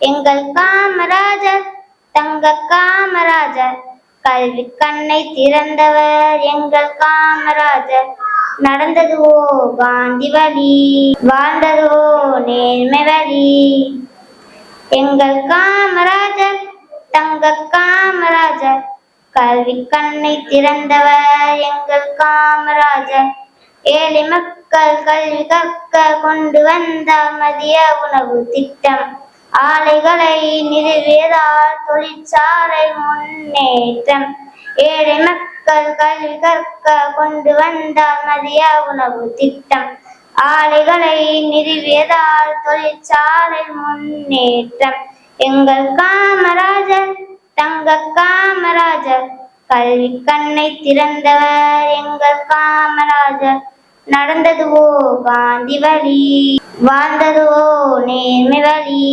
எங்கள் காமராஜர் தங்க காமராஜர், கல்வி கண்ணை திறந்தவர் எங்கள் காமராஜர். நடந்ததுவோ காந்தி வழி, வாழ்ந்ததுவோ நேர்மை வழி. எங்கள் காமராஜர் தங்க காமராஜர், கல்வி கண்ணை திறந்தவர் எங்கள் காமராஜர். ஏழை மக்கள் கல்வி கற்க கொண்டு வந்த மதிய உணவு திட்டம், ஆலைகளை நிறுவியதால் தொழிற்சாலை முன்னேற்றம். ஏழை மக்கள் கல்வி கற்க கொண்டு வந்த மதிய உணவு திட்டம், ஆலைகளை நிறுவியதால் தொழிற்சாலை முன்னேற்றம். எங்கள் காமராஜர் தங்க காமராஜர், கல்வி கண்ணை திறந்தவர் எங்கள் காமராஜர். நடந்ததுவோ காந்தி வழி, வாழ்ந்ததுவோ நேர்மை வழி.